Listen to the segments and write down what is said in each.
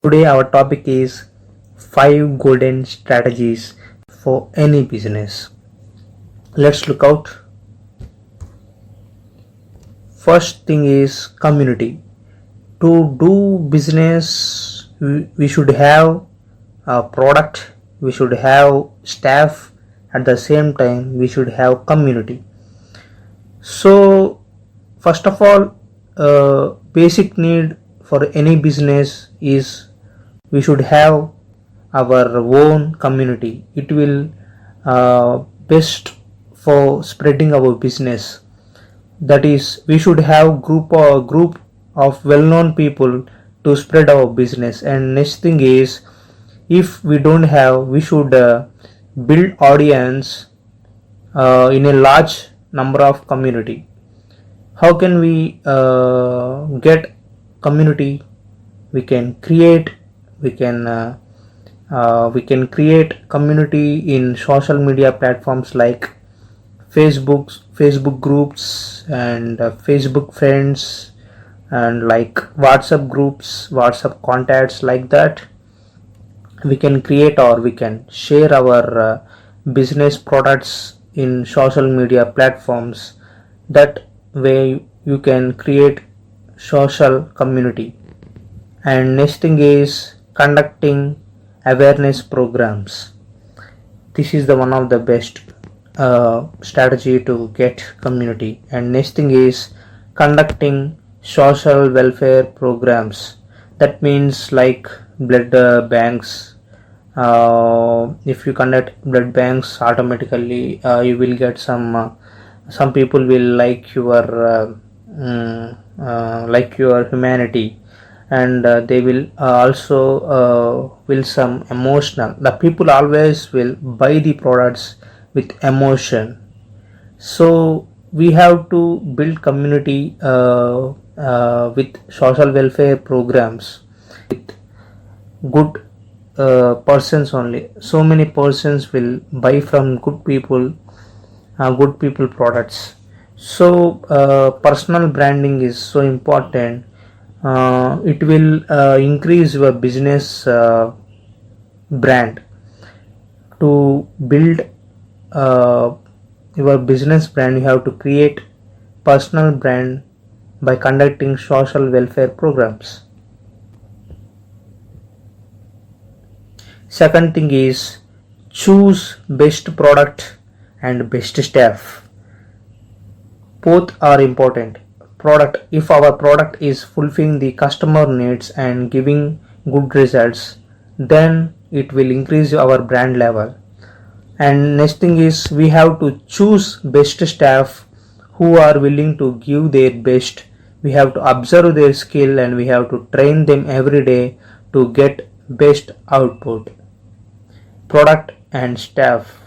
Today our topic is 5 golden strategies for any business. Let's look out. First thing is community. To do business, we should have a product, we should have staff, at the same time we should have community. So first of all, basic need for any business is we should have our own community. It will best for spreading our business. That is, we should have group of well-known people to spread our business. And next thing is, if we don't have, we should build audience in a large number of community. How can we get community? We can create create community in social media platforms like Facebook groups and Facebook friends, and like WhatsApp groups, WhatsApp contacts, like that. We can create or we can share our business products in social media platforms. That way you can create social community. And next thing is conducting awareness programs. This is the one of the best strategy to get community. And next thing is conducting social welfare programs. That means like blood banks. If you conduct blood banks, automatically you will get some people will like your humanity, and they will also will some emotional. The people always will buy the products with emotion. So we have to build community with social welfare programs, with good persons only. So many persons will buy from good people products. So personal branding is so important. It will increase your business brand. To build your business brand, you have to create personal brand by conducting social welfare programs. Second thing is choose best product and best staff. Both are important. Product, if our product is fulfilling the customer needs and giving good results, then it will increase our brand level. And next thing is we have to choose best staff who are willing to give their best. We have to observe their skill and we have to train them every day to get best output. Product and staff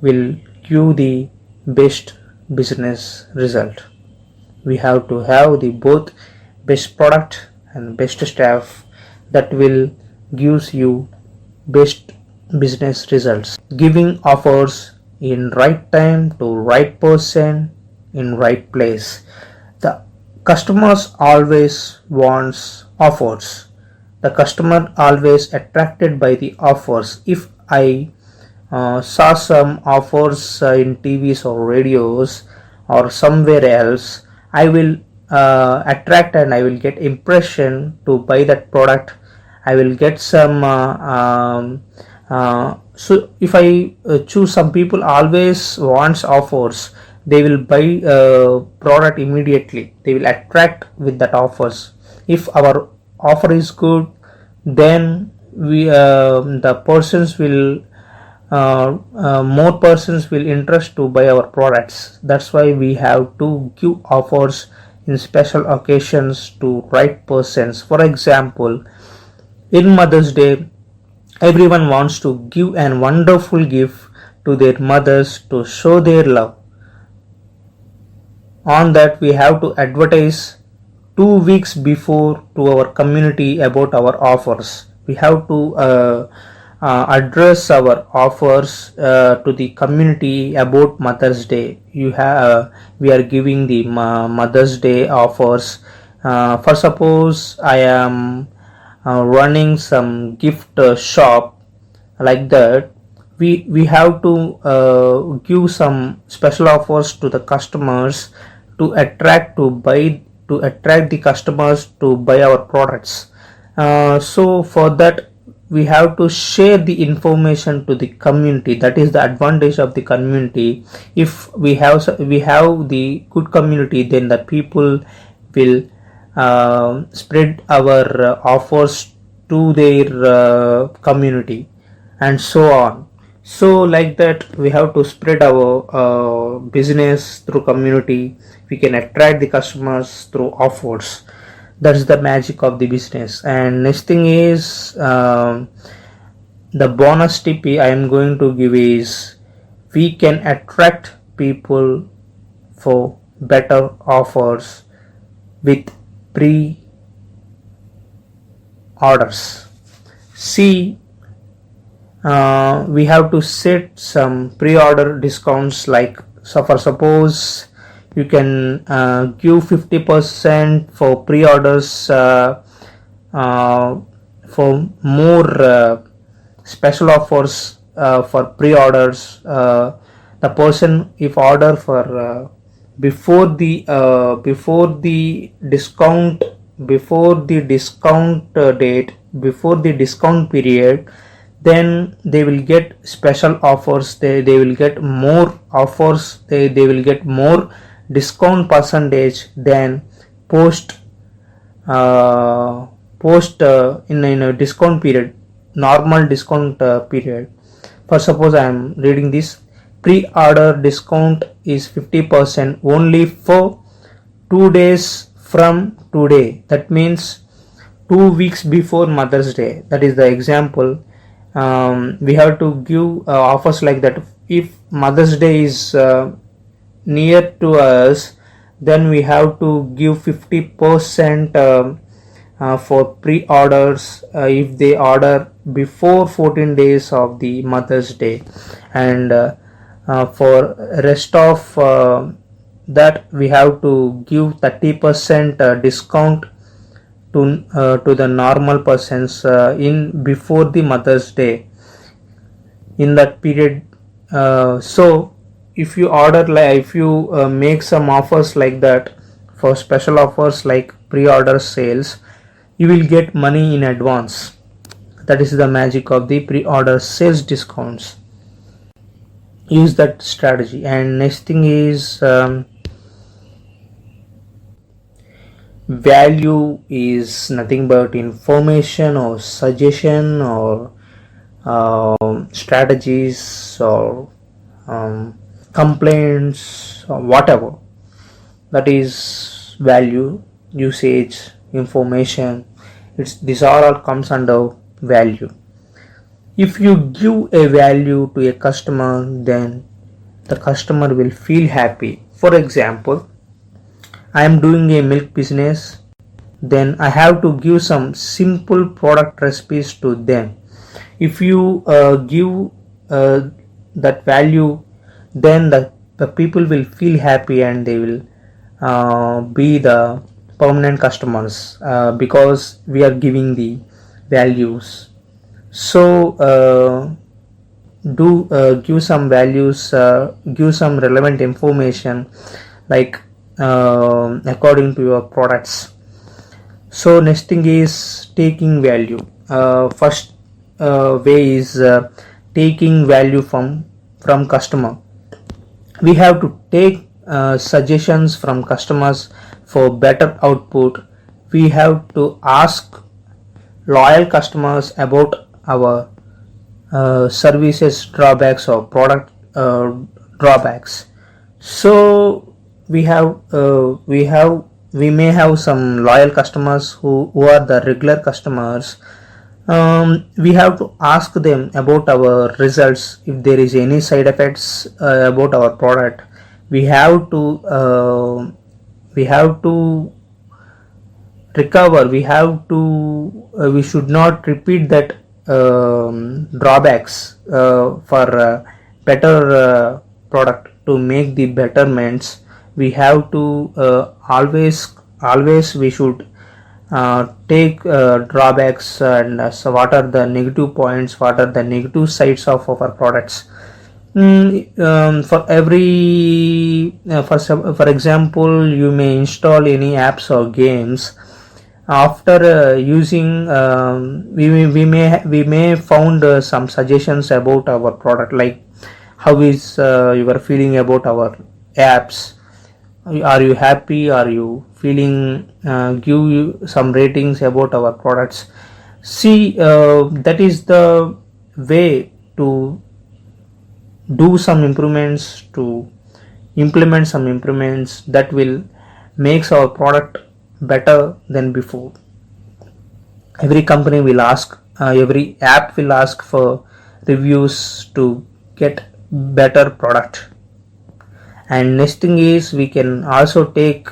will give the best business result. We have to have the both best product and best staff that will gives you best business results. Giving offers in right time to right person in right place. The customers always wants offers. The customer always attracted by the offers. If I saw some offers in TVs or radios or somewhere else, I will attract and I will get impression to buy that product. I will get some so if I choose, some people always wants offers, they will buy product immediately. They will attract with that offers. If our offer is good, then we the persons will more persons will interest to buy our products. That's why we have to give offers in special occasions to right persons. For example, in Mother's Day, everyone wants to give a wonderful gift to their mothers to show their love. On that, we have to advertise 2 weeks before to our community about our offers. We have to address our offers to the community about Mother's Day. We are giving the Mother's Day offers. For suppose I am running some gift shop like that, we have to give some special offers to the customers to attract the customers to buy our products. So for that we have to share the information to the community. That is the advantage of the community. If we have the good community, then the people will spread our offers to their community, and so on. So like that we have to spread our business through community. We can attract the customers through offers. That's the magic of the business. And next thing is the bonus tip I am going to give is, we can attract people for better offers with pre-orders. See, we have to set some pre-order discounts, like, so for suppose you can give 50% for pre-orders for more special offers for pre-orders. The person if order for before the discount date, before the discount period, then they will get special offers. They will get more offers. They will get more discount percentage than post in a discount period, normal discount period. For suppose I am reading this, pre-order discount is 50% only for 2 days from today. That means 2 weeks before Mother's Day. That is the example. We have to give offers like that. If Mother's Day is near to us, then we have to give 50% for pre-orders if they order before 14 days of the Mother's Day. And for rest of that we have to give 30% discount to the normal persons in before the Mother's Day, in that period. So if you order, like, if you make some offers like that for special offers like pre-order sales, you will get money in advance. That is the magic of the pre-order sales discounts. Use that strategy. And next thing is value is nothing but information or suggestion or strategies or complaints or whatever. That is value, usage, information. These are all comes under value. If you give a value to a customer, then the customer will feel happy. For example, I am doing a milk business, then I have to give some simple product recipes to them. If you give that value, then the people will feel happy and they will be the permanent customers because we are giving the values. So give some values, give some relevant information, like according to your products. So next thing is taking value. First way is taking value from customer. We have to take suggestions from customers for better output. We have to ask loyal customers about our services drawbacks or product drawbacks. So we may have some loyal customers who are the regular customers. We have to ask them about our results. If there is any side effects about our product, we have to recover. We should not repeat that drawbacks for better product. To make the betterments, we have to always we should take drawbacks and so what are the negative points, what are the negative sides of our products. For every for example, you may install any apps or games. After using, we may found some suggestions about our product, like how is your feeling about our apps. Are you happy, are you feeling, give you some ratings about our products. See, that is the way to do some improvements, to implement some improvements that will makes our product better than before. Every company will ask, every app will ask for reviews to get better product. And next thing is, we can also take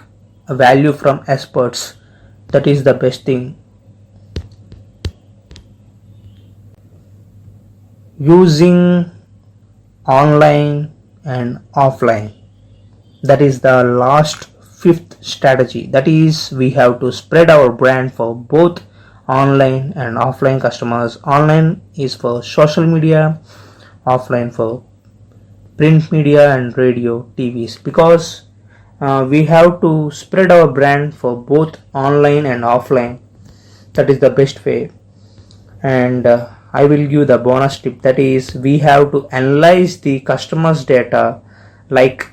a value from experts. That is the best thing. Using online and offline, that is the last fifth strategy. That is, we have to spread our brand for both online and offline customers. Online is for social media, offline for print media and radio, TVs, because we have to spread our brand for both online and offline. That is the best way. And I will give the bonus tip, that is, we have to analyze the customers data, like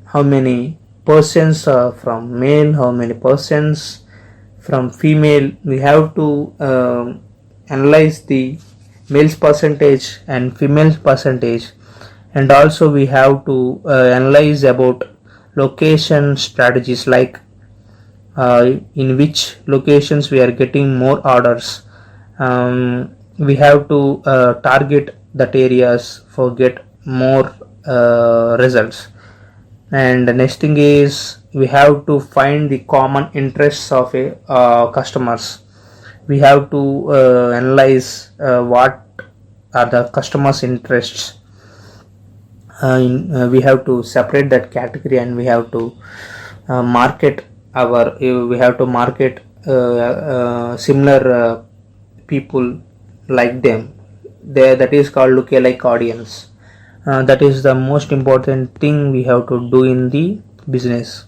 how many persons are from male, how many persons from female. We have to analyze the males percentage and females percentage, and also we have to analyze about location strategies, like in which locations we are getting more orders. We have to target that areas for get more results. And the next thing is, we have to find the common interests of a customers. We have to analyze what are the customers interests. We have to separate that category, and we have to market our we have to market similar people like them there. That is called lookalike audience. That is the most important thing we have to do in the business.